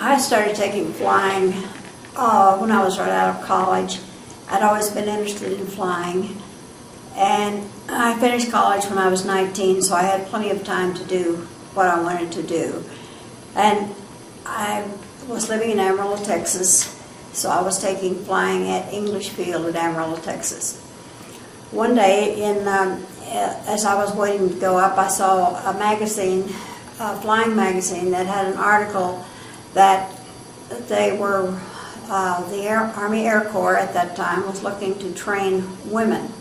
I started taking flying when I was right out of college. I'd always been interested in flying, and I finished college when I was 19, so I had plenty of time to do what I wanted to do. And I was living in Amarillo, Texas, so I was taking flying at English Field at Amarillo, Texas. One day, as I was waiting to go up, I saw a magazine, a flying magazine, that had an article that they were, the Army Air Corps at that time was looking to train women.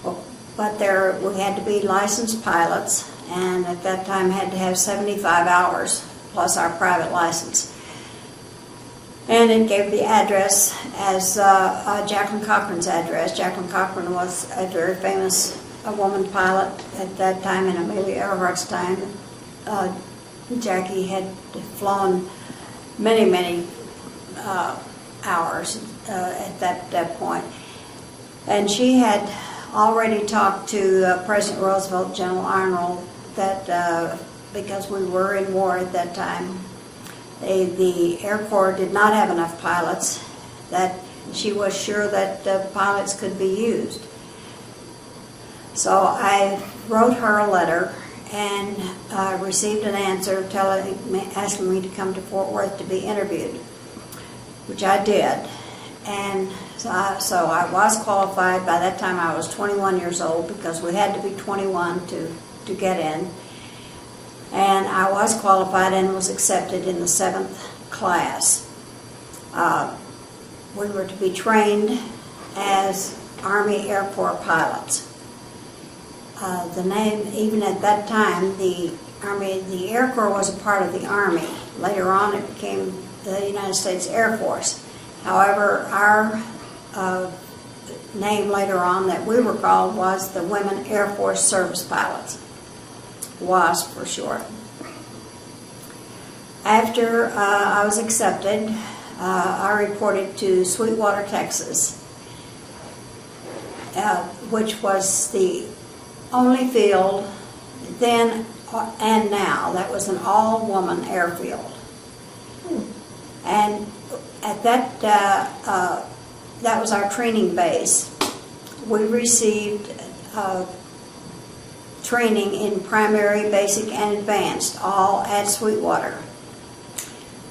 But we had to be licensed pilots, and at that time had to have 75 hours plus our private license. And it gave the address as Jacqueline Cochran's address. Jacqueline Cochran was a very famous woman pilot at that time, in Amelia Earhart's time. Jackie had flown many hours at that point. And she had already talked to President Roosevelt, General Arnold, that because we were in war at that time, the Air Corps did not have enough pilots, that she was sure that pilots could be used. So I wrote her a letter and received an answer asking me to come to Fort Worth to be interviewed, which I did. And so I was qualified. By that time I was 21 years old, because we had to be 21 to get in. And I was qualified and was accepted in the 7th class. We were to be trained as Army Air Corps pilots. The name, even at that time, the Air Corps was a part of the Army. Later on it became the United States Air Force. However, our name later on that we were called was the Women Air Force Service Pilots, WASP for short. After I was accepted, I reported to Sweetwater, Texas, which was the only field then and now that was an all-woman airfield. And at that was our training base. We received training in primary, basic, and advanced, all at Sweetwater.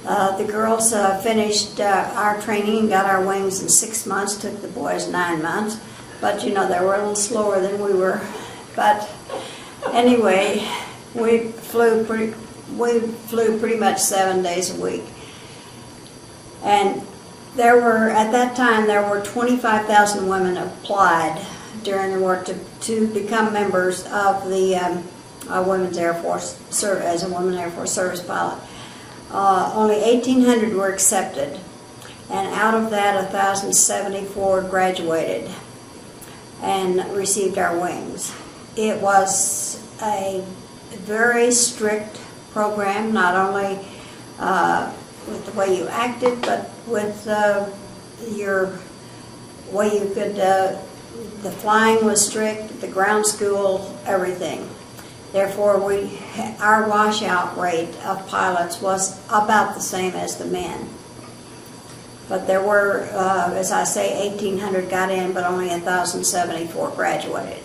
The girls finished our training and got our wings in 6 months. Took the boys 9 months, but you know, they were a little slower than we were. But anyway, we flew pretty much 7 days a week. And at that time, there were 25,000 women applied during the war to become members of the Women's Air Force, as a Women Air Force service pilot. Only 1,800 were accepted, and out of that, 1,074 graduated and received our wings. It was a very strict program, not only with the way you acted, but with your way you could, the flying was strict, the ground school, everything. Therefore, our washout rate of pilots was about the same as the men. But there were, as I say, 1,800 got in, but only 1,074 graduated.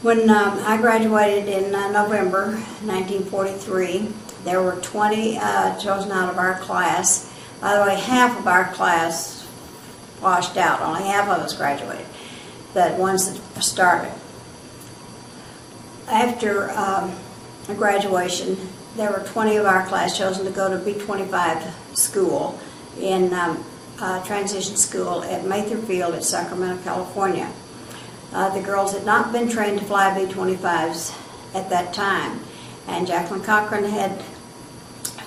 When I graduated in November 1943, there were 20 chosen out of our class. By the way, half of our class washed out. Only half of us graduated, the ones that started. After graduation, there were 20 of our class chosen to go to B-25 school in transition school at Mather Field at Sacramento, California. The girls had not been trained to fly B-25s at that time, and Jacqueline Cochran had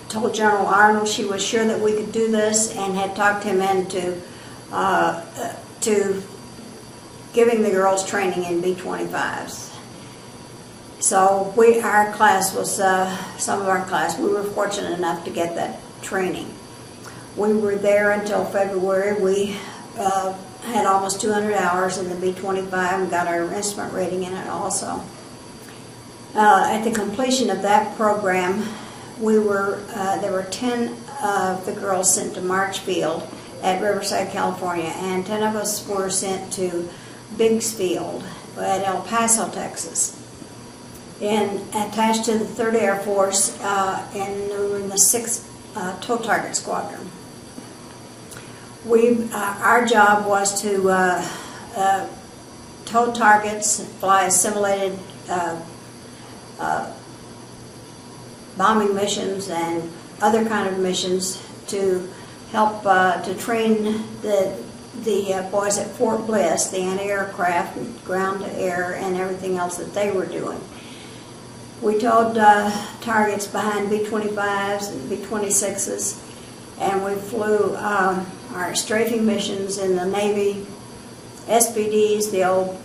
told General Arnold she was sure that we could do this, and had talked him into giving the girls training in B-25s. So our class was, some of our class, we were fortunate enough to get that training. We were there until February. We had almost 200 hours in the B-25 and got our instrument rating in it also. At the completion of that program, there were 10 of the girls sent to Marchfield at Riverside, California, and 10 of us were sent to Biggs Field at El Paso, Texas. And attached to the 3rd Air Force, and we were in the 6th Tow Target Squadron. Our job was to tow targets, fly simulated bombing missions and other kind of missions to help to train the boys at Fort Bliss, the anti-aircraft, ground-to-air, and everything else that they were doing. We towed targets behind B-25s and B-26s, and we flew our strafing missions in the Navy, SPDs, the old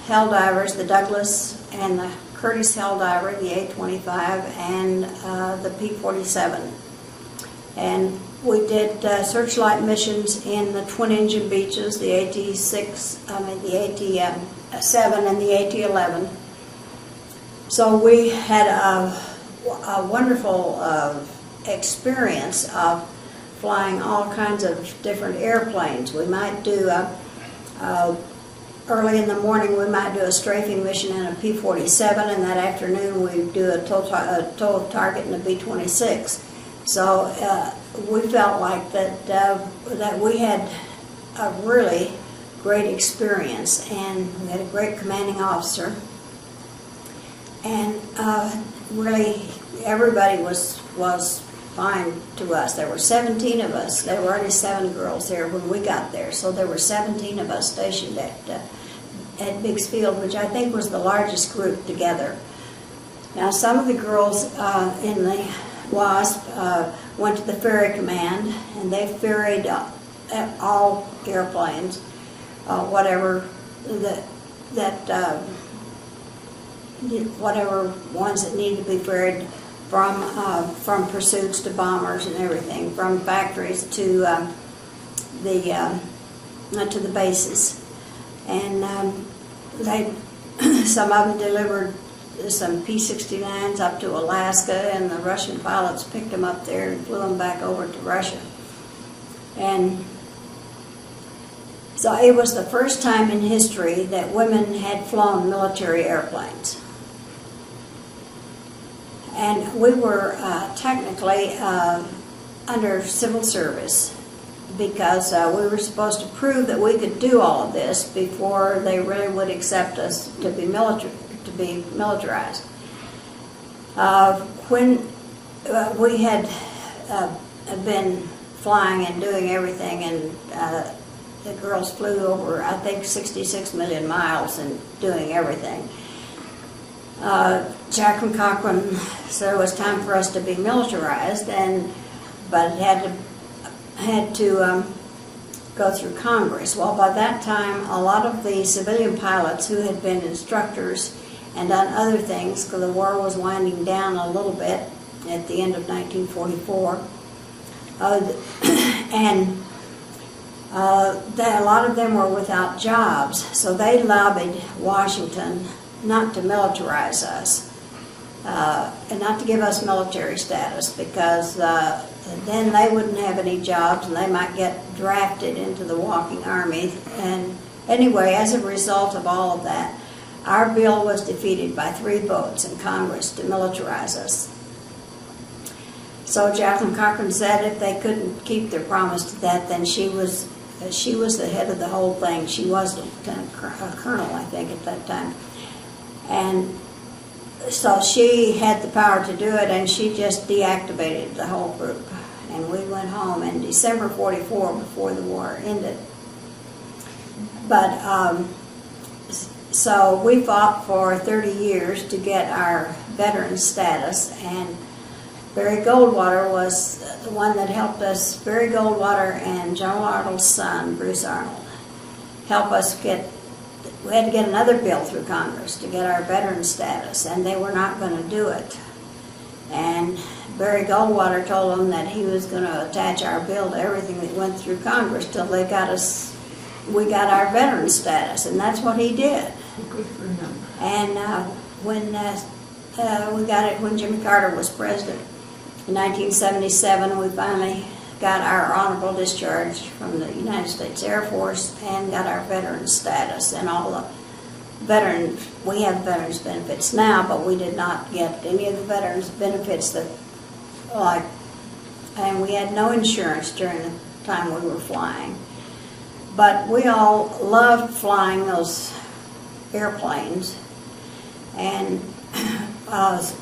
Helldivers, the Douglas, and the Curtiss Helldiver, the A-25, and the P-47. And we did searchlight missions in the twin-engine Beaches, the AT-7 and the AT-11. So we had a wonderful experience of flying all kinds of different airplanes. We might do early in the morning, we might do a strafing mission in a P-47, and that afternoon we'd do a tow target in a B-26. So we felt like that we had a really great experience, and we had a great commanding officer, and really everybody was fine to us. There were 17 of us. There were already 7 girls there when we got there, so there were 17 of us stationed at Biggs Field, which I think was the largest group together. Now, some of the girls in the WASP went to the ferry command, and they ferried all airplanes, whatever whatever ones that needed to be ferried, from pursuits to bombers and everything, from factories to the bases, and some of them delivered some P-69s up to Alaska, and the Russian pilots picked them up there and flew them back over to Russia. And so it was the first time in history that women had flown military airplanes. And we were technically under civil service because we were supposed to prove that we could do all of this before they really would accept us to be militarized. When we had been flying and doing everything, and the girls flew over, I think, 66 million miles and doing everything. Jacqueline Cochran said it was time for us to be militarized, but it had to go through Congress. Well, by that time, a lot of the civilian pilots who had been instructors and done other things, because the war was winding down a little bit at the end of 1944, and a lot of them were without jobs, so they lobbied Washington not to militarize us, and not to give us military status, because then they wouldn't have any jobs and they might get drafted into the walking army. And anyway, as a result of all of that, our bill was defeated by 3 votes in Congress to militarize us. So Jacqueline Cochran said if they couldn't keep their promise to that, then she was the head of the whole thing. She was a colonel, I think, at that time. And so she had the power to do it, and she just deactivated the whole group. And we went home in December 44 before the war ended. But so we fought for 30 years to get our veteran status, and Barry Goldwater was the one that helped us. Barry Goldwater and General Arnold's son, Bruce Arnold, helped us get. We had to get another bill through Congress to get our veteran status, and they were not going to do it. And Barry Goldwater told them that he was going to attach our bill to everything that went through Congress till we got our veteran status, and that's what he did. Good for him. And when we got it, when Jimmy Carter was president, In 1977, we finally got our honorable discharge from the United States Air Force and got our veteran status. And all the veterans, we have veterans benefits now, but we did not get any of the veterans benefits that, like, and we had no insurance during the time we were flying. But we all loved flying those airplanes, and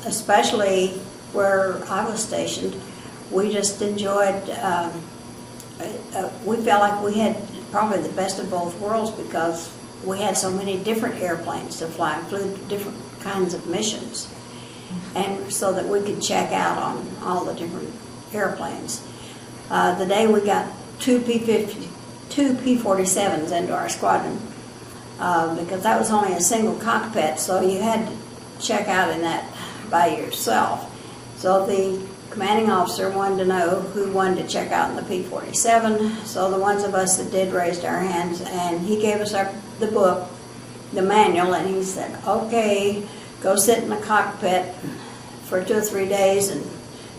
especially where I was stationed, we just enjoyed, we felt like we had probably the best of both worlds because we had so many different airplanes to fly, flew different kinds of missions, and so that we could check out on all the different airplanes. The day we got two P-47s into our squadron, because that was only a single cockpit, so you had to check out in that by yourself. So the commanding officer wanted to know who wanted to check out in the P-47, so the ones of us that did raised our hands, and he gave us the book, the manual, and he said, okay, go sit in the cockpit for 2 or 3 days and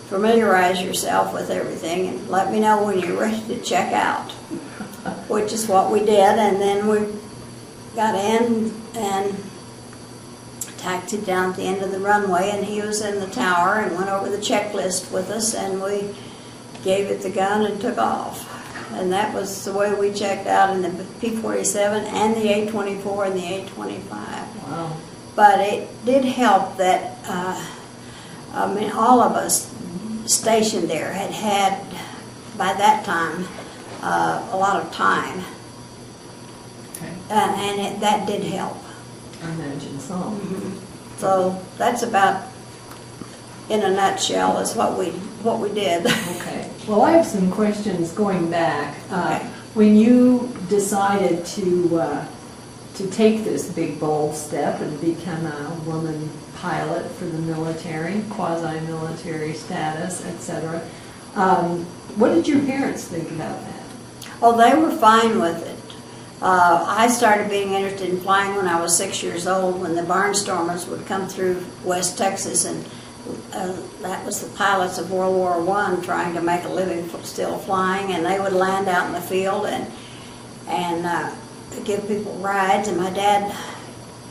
familiarize yourself with everything and let me know when you're ready to check out, which is what we did. And then we got in and taxied down at the end of the runway, and he was in the tower and went over the checklist with us, and we gave it the gun and took off. And that was the way we checked out in the P-47 and the A-24 and the A-25. Wow. But it did help that, I mean, all of us stationed there had by that time, a lot of time. Okay. And that did help. I imagine so. Mm-hmm. So that's about, in a nutshell, is what we did. Okay. Well, I have some questions going back. Okay. When you decided to take this big bold step and become a woman pilot for the military, quasi-military status, etc., what did your parents think about that? Oh, they were fine with it. I started being interested in flying when I was 6 years old, when the barnstormers would come through West Texas, and that was the pilots of World War I trying to make a living still flying, and they would land out in the field and give people rides. And my dad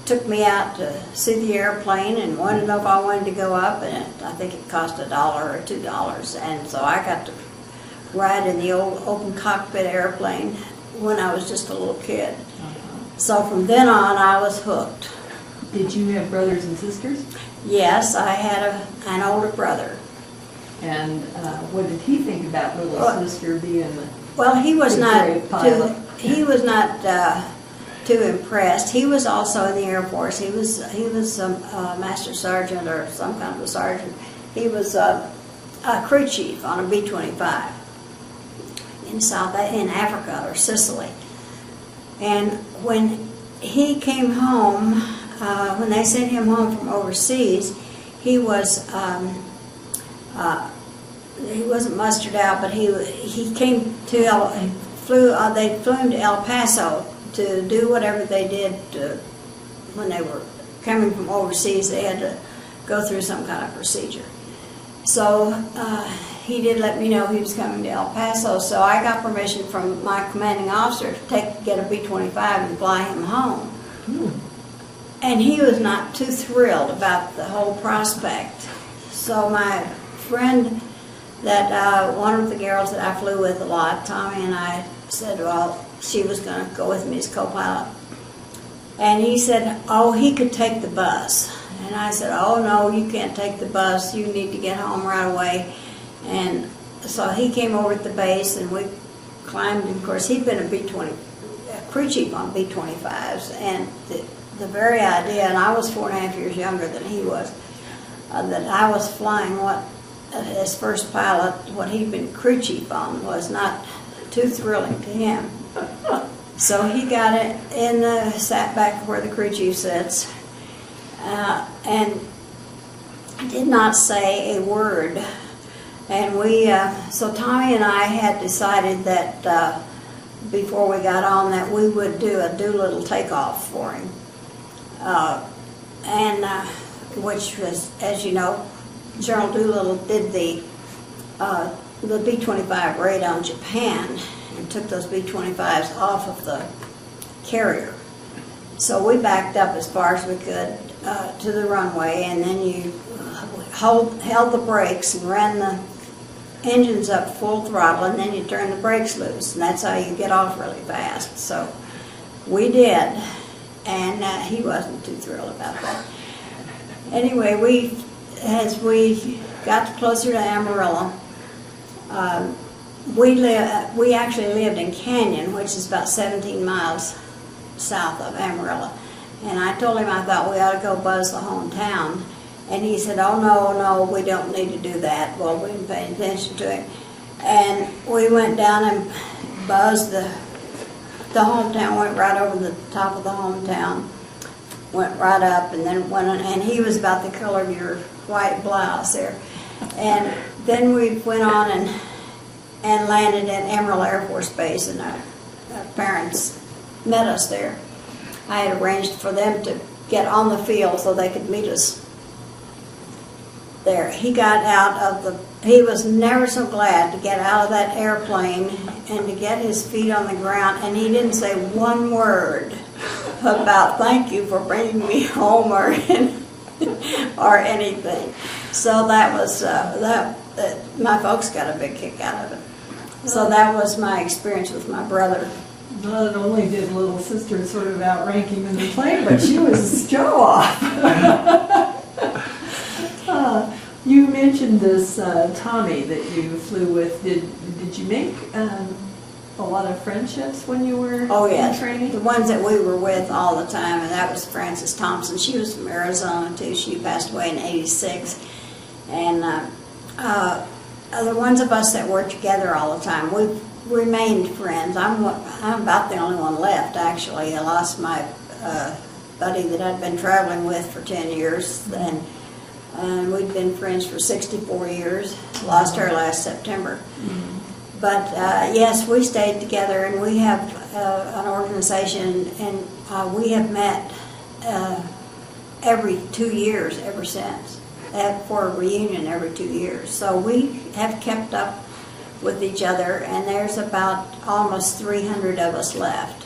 took me out to see the airplane and wanted to know if I wanted to go up, and I think it cost $1 or $2, and so I got to ride in the old open cockpit airplane when I was just a little kid. So from then on, I was hooked. Did you have brothers and sisters? Yes, I had an older brother. And what did he think about little sister being the Well, he was not pilot? too impressed. He was also in the Air Force. He was a master sergeant or some kind of a sergeant. He was a crew chief on a B-25 in Africa or Sicily. And when he came home, when they sent him home from overseas, he wasn't mustered out, but he came to they flew him to El Paso to do whatever they did when they were coming from overseas. They had to go through some kind of procedure. So he did let me know he was coming to El Paso, so I got permission from my commanding officer to get a B-25 and fly him home. And he was not too thrilled about the whole prospect. So my friend, one of the girls that I flew with a lot, Tommy, and I said, well, she was going to go with me as co-pilot. And he said, oh, he could take the bus. And I said, oh, no, you can't take the bus. You need to get home right away. And so he came over at the base, and we climbed. And of course, he'd been a crew chief on B-25s. And the very idea, and I was 4.5 years younger than he was, that I was flying his first pilot, what he'd been crew chief on, was not too thrilling to him. So he got sat back where the crew chief sits, and did not say a word. And so Tommy and I had decided that before we got on that we would do a Doolittle takeoff for him, which was, as you know, General Doolittle did the the B-25 raid on Japan and took those B-25s off of the carrier. So we backed up as far as we could to the runway, and then you held the brakes and ran the engines up full throttle, and then you turn the brakes loose, and that's how you get off really fast. So we did, and he wasn't too thrilled about that. Anyway, as we got closer to Amarillo, we actually lived in Canyon, which is about 17 miles south of Amarillo. And I told him I thought we ought to go buzz the hometown. And he said, oh, no, we don't need to do that. Well, we didn't pay attention to him. And we went down and buzzed the hometown, went right over the top of the hometown, went right up, and then went on, and he was about the color of your white blouse there. And then we went on and landed at Amarillo Air Force Base, and our parents met us there. I had arranged for them to get on the field so they could meet us there. He got out of he was never so glad to get out of that airplane and to get his feet on the ground, and he didn't say one word about thank you for bringing me home or anything. So that was, my folks got a big kick out of it. So that was my experience with my brother. Not only did little sister sort of outrank him in the plane, but she was a show-off. You mentioned this Tommy that you flew with. Did you make a lot of friendships when you were in training? The ones that we were with all the time, and that was Frances Thompson. She was from Arizona too. She passed away in '86. And the ones of us that were together all the time, we've remained friends. I'm about the only one left, actually. I lost my buddy that I'd been traveling with for 10 years, and we'd been friends for 64 years. Lost her last September. Mm-hmm. But yes, we stayed together, and we have an organization, and we have met every 2 years ever since, for a reunion every 2 years. So we have kept up with each other, and there's about almost 300 of us left.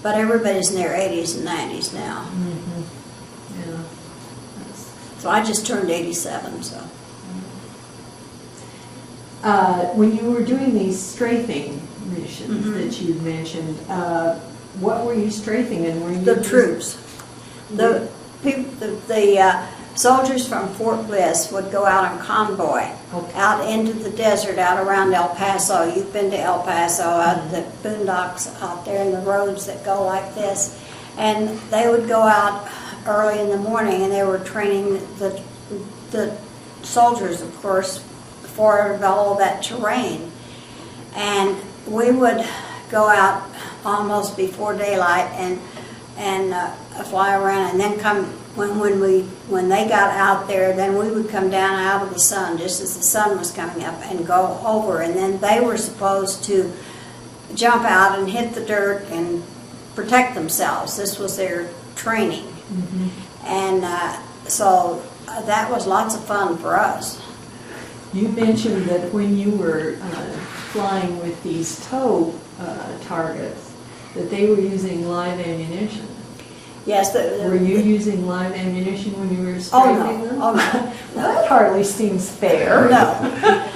But everybody's in their 80s and 90s now. Mm-hmm. Yeah. So I just turned 87, so. When you were doing these strafing missions that you mentioned, what were you strafing, and were you the troops? The soldiers from Fort Bliss would go out on convoy, out into the desert, out around El Paso. You've been to El Paso, out the boondocks out there, and the roads that go like this. And they would go out early in the morning, and they were training the soldiers, of course, for all that terrain. And we would go out almost before daylight and fly around, and then come when they got out there, then we would come down out of the sun just as the sun was coming up and go over, and then they were supposed to jump out and hit the dirt and protect themselves. This was their training. Mm-hmm. And so that was lots of fun for us. You mentioned that when you were flying with these tow targets, that they were using live ammunition. Yes. Were you using live ammunition when you were strafing them? Oh, no. That hardly seems fair. No.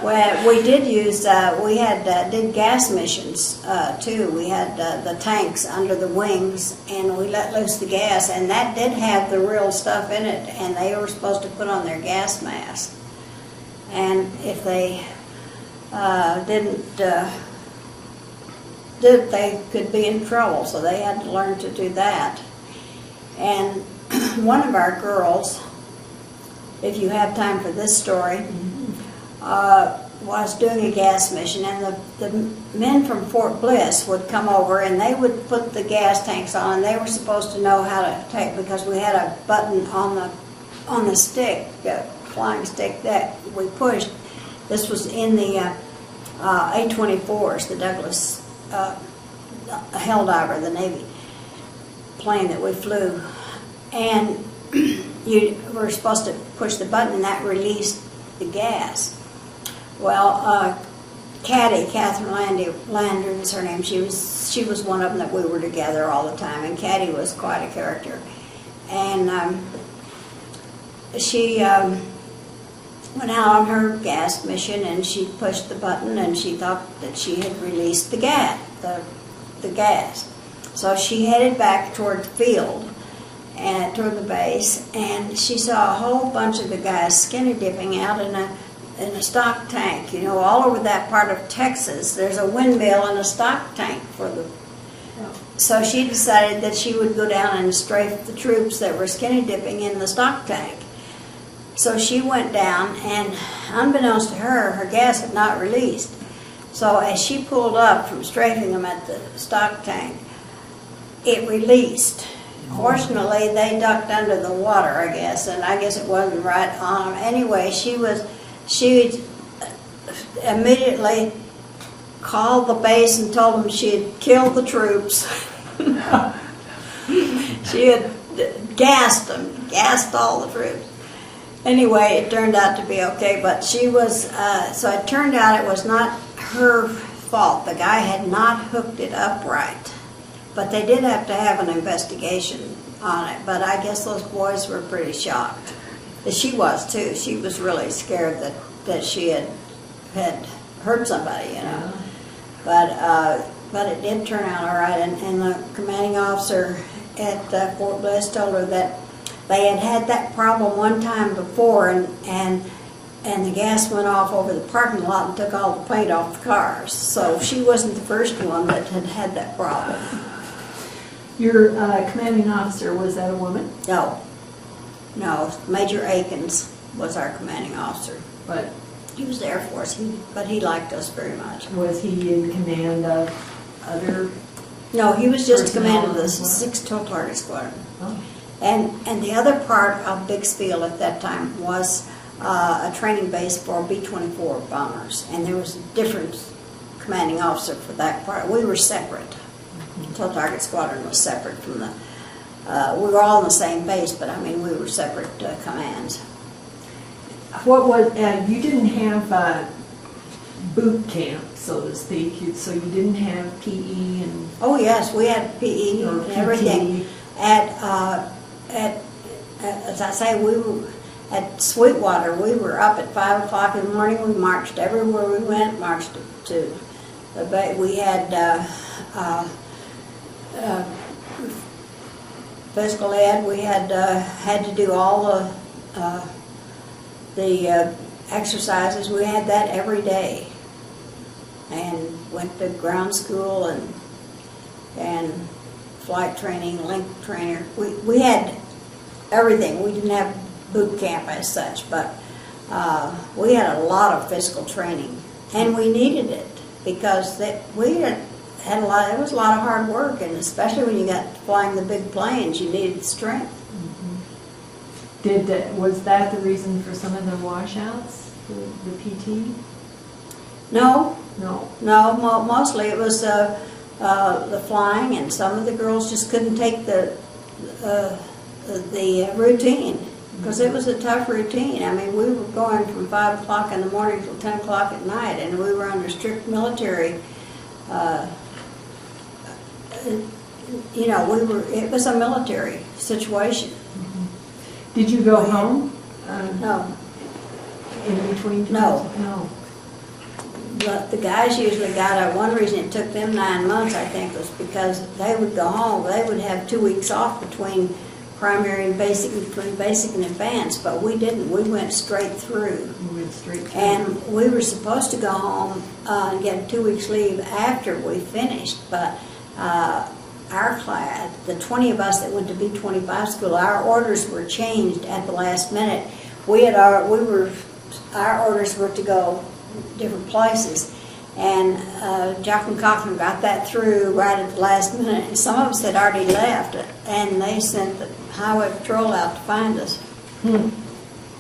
Well, we did use, we did gas missions too. We had the tanks under the wings, and we let loose the gas, and that did have the real stuff in it, and they were supposed to put on their gas mask. And if they didn't, they could be in trouble, so they had to learn to do that. And one of our girls, if you have time for this story, was doing a gas mission, and the men from Fort Bliss would come over, and they would put the gas tanks on, and they were supposed to know how to take, because we had a button on the stick, the flying stick that we pushed. This was in the A-24s, the Douglas Helldiver, the Navy plane that we flew, and you were supposed to push the button, and that released the gas. Well, Catherine Lander is her name. She was one of them that we were together all the time, and Caddy was quite a character. And she went out on her gas mission, and she pushed the button, and she thought that she had released the gas. So she headed back toward the field and toward the base, and she saw a whole bunch of the guys skinny dipping out in a stock tank. You know, all over that part of Texas, there's a windmill and a stock tank for the. So she decided that she would go down and strafe the troops that were skinny dipping in the stock tank. So she went down, and unbeknownst to her, her gas had not released. So as she pulled up from strafing them at the stock tank, it released. Fortunately, they ducked under the water, I guess, and I guess it wasn't right on them. Anyway, she immediately called the base and told them she had killed the troops. She had gassed them, gassed all the troops. Anyway, it turned out to be okay, but she was, so it turned out it was not her fault. The guy had not hooked it up right. But they did have to have an investigation on it. But I guess those boys were pretty shocked. She was too. She was really scared that she had hurt somebody, you know. But it did turn out all right. And the commanding officer at Fort Bliss told her that they had had that problem one time before, and the gas went off over the parking lot and took all the paint off the cars. So she wasn't the first one that had had that problem. Your commanding officer, was that a woman? No, Major Akins was our commanding officer. But he was the Air Force, but he liked us very much. Was he in command of other? No, he was just personnel command of the as well? 6th Total Target Squadron. Oh. And the other part of Bixfield at that time was a training base for B-24 bombers, and there was a different commanding officer for that part. We were separate. Total Target Squadron was separate from the. We were all in the same base, but I mean we were separate commands. What was? You didn't have boot camp, so to speak. So you didn't have PE and. Oh yes, we had PE and everything. As I say, we were at Sweetwater. We were up at 5 o'clock in the morning. We marched everywhere we went. Marched to the bay. We had physical ed. We had to do all the exercises. We had that every day, and went to ground school and flight training, link trainer. We had everything. We didn't have boot camp as such, but we had a lot of physical training, and we needed it because we had a lot. It was a lot of hard work, and especially when you got flying the big planes, you needed strength. Mm-hmm. Was that the reason for some of the washouts, the PT? No. Mostly it was the flying, and some of the girls just couldn't take the routine because it was a tough routine. I mean, we were going from 5 o'clock in the morning till 10 o'clock at night, and we were under strict military. It was a military situation. Mm-hmm. Did you go home? No. In between? No. But the guys usually got out. One reason it took them 9 months, I think, was because they would go home. They would have 2 weeks off between primary and basic, between basic and advanced, but we didn't. We went straight through. And we were supposed to go home and get 2 weeks leave after we finished, but our class, the 20 of us that went to B-25 school, our orders were changed at the last minute. Our orders were to go different places, and Jock and Cochran got that through right at the last minute, and some of us had already left, and they sent the highway patrol out to find us.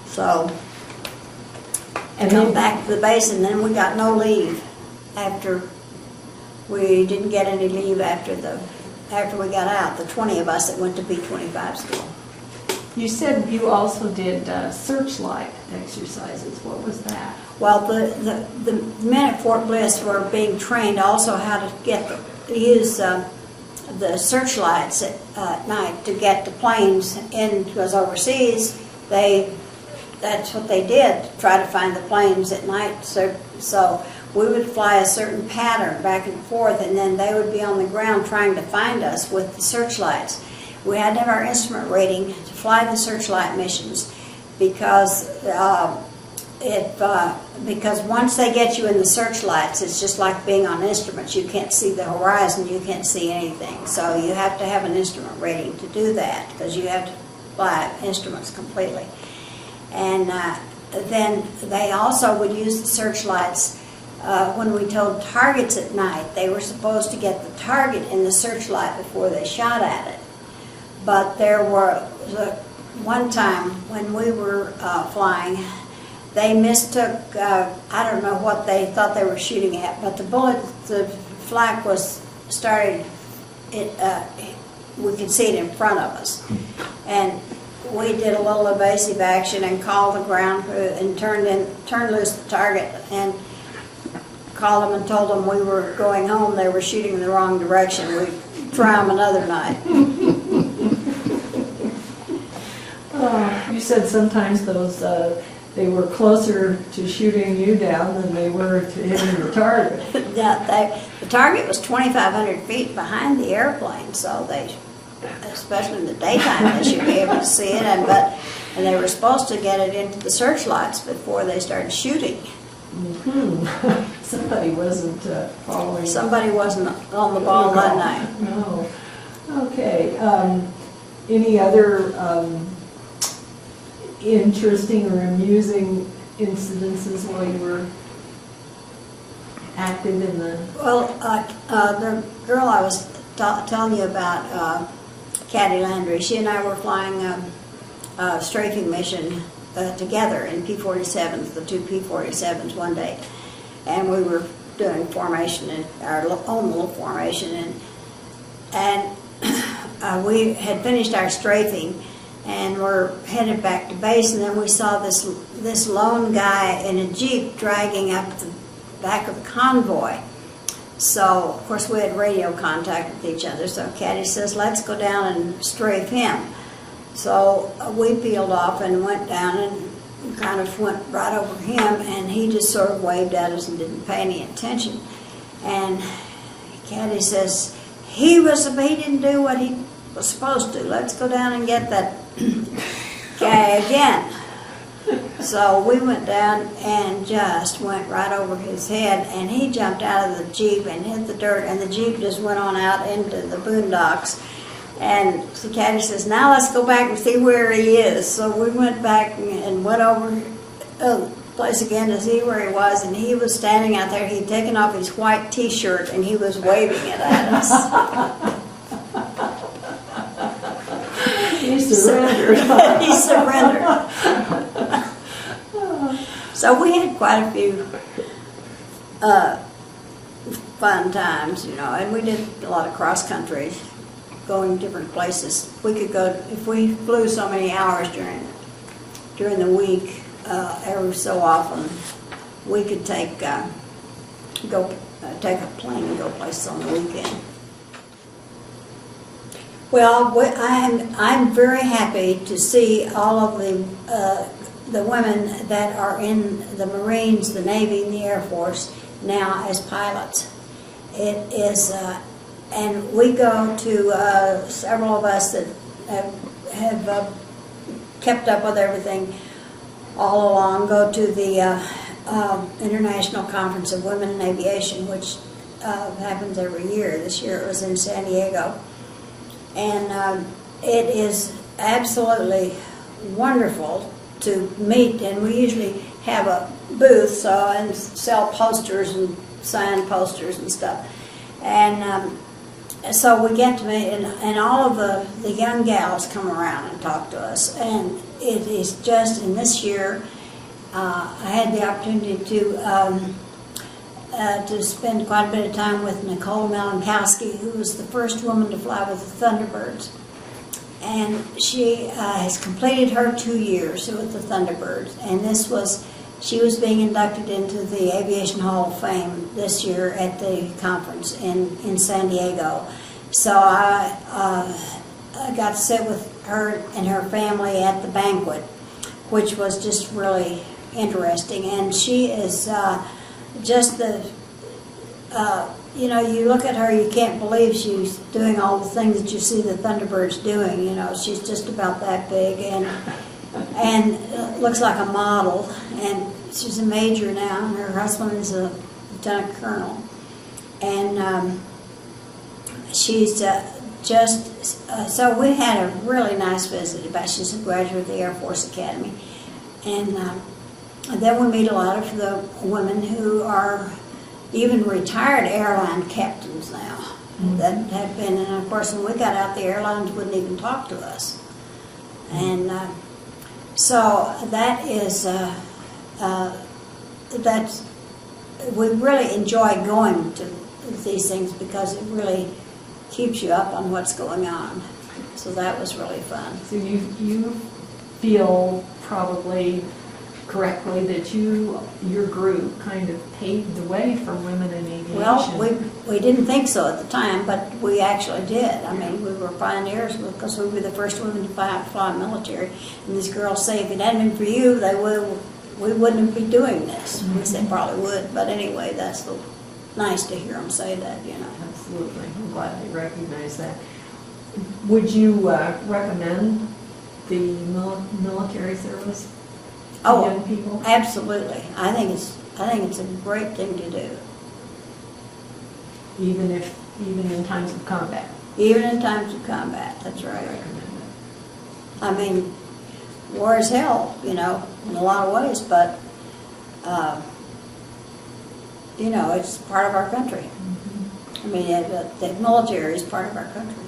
So, and then back to the base, and then we got no leave after. We didn't get any leave after we got out, the 20 of us that went to B-25 school. You said you also did searchlight exercises. What was that? Well, the men at Fort Bliss were being trained also how to use the searchlights at night to get the planes in, because overseas that's what they did, try to find the planes at night. So we would fly a certain pattern back and forth, and then they would be on the ground trying to find us with the searchlights. We had to have our instrument rating to fly the searchlight missions, because because once they get you in the searchlights, it's just like being on instruments. You can't see the horizon, you can't see anything. So you have to have an instrument rating to do that, because you have to fly instruments completely. And then they also would use the searchlights when we told targets at night. They were supposed to get the target in the searchlight before they shot at it. But there were one time when we were flying, they mistook, I don't know what they thought they were shooting at, but the flak was started, we could see it in front of us. And we did a little evasive action and called the ground crew and turned loose the target and called them and told them we were going home. They were shooting in the wrong direction. We'd try them another night. You said sometimes those they were closer to shooting you down than they were to hitting the target. The target was 2,500 feet behind the airplane, so especially in the daytime, they should be able to see it. And they were supposed to get it into the searchlights before they started shooting. Mm-hmm. Somebody wasn't following. Somebody wasn't on the ball that night. No. Okay. Any other interesting or amusing incidences while you were active in the... Well, the girl I was telling you about, Caddy Landry, she and I were flying a strafing mission together in P-47s, the two P-47s one day. And we were doing formation, in our own little formation. And we had finished our strafing, and we're headed back to base, and then we saw this lone guy in a Jeep dragging up the back of the convoy. So, of course, we had radio contact with each other, so Caddy says, let's go down and strafe him. So we peeled off and went down and kind of went right over him, and he just sort of waved at us and didn't pay any attention. And Caddy says, he didn't do what he was supposed to. Let's go down and get that guy again. So we went down and just went right over his head, and he jumped out of the Jeep and hit the dirt, and the Jeep just went on out into the boondocks. And so Caddy says, now let's go back and see where he is. So we went back and went over the place again to see where he was, and he was standing out there. He'd taken off his white T-shirt, and he was waving it at us. He surrendered. He surrendered. So we had quite a few fun times, and we did a lot of cross country, going different places. We could go, if we flew so many hours during the week, every so often, we could take a plane and go places on the weekend. Well, I'm very happy to see all of the women that are in the Marines, the Navy, and the Air Force now as pilots. It is, and we go to, several of us that have kept up with everything all along, go to the International Conference of Women in Aviation, which happens every year. This year it was in San Diego. And it is absolutely wonderful to meet, and we usually have a booth and sell posters and sign posters and stuff. And so we get to meet, and all of the young gals come around and talk to us. And it is just, in this year, I had the opportunity to spend quite a bit of time with Nicole 𝘠𝘭𝘭𝘵, who was the first woman to fly with the Thunderbirds. And she has completed her 2 years with the Thunderbirds, and she was being inducted into the Aviation Hall of Fame this year at the conference in San Diego. So I got to sit with her and her family at the banquet, which was just really interesting. And she is just you look at her, you can't believe she's doing all the things that you see the Thunderbirds doing. She's just about that big and looks like a model. And she's a major now, and her husband is a lieutenant colonel. And she's so we had a really nice visit. She's a graduate of the Air Force Academy. And then we meet a lot of the women who are even retired airline captains now that have been, and of course when we got out, the airlines wouldn't even talk to us. And so that is, we really enjoy going to these things because it really keeps you up on what's going on. So that was really fun. So you feel probably correctly that your group kind of paved the way for women in aviation. Well, we didn't think so at the time, but we actually did. I mean, we were pioneers because we were the first women to fly military. And these girls say, if it hadn't been for you, we wouldn't be doing this. We said probably would, but anyway, that's nice to hear them say that, Absolutely. I'm glad they recognize that. Would you recommend the military service to young people? Absolutely. I think it's a great thing to do. Even in times of combat. Even in times of combat, that's right. I recommend it. I mean, war is hell, in a lot of ways, but it's part of our country. I mean, the military is part of our country.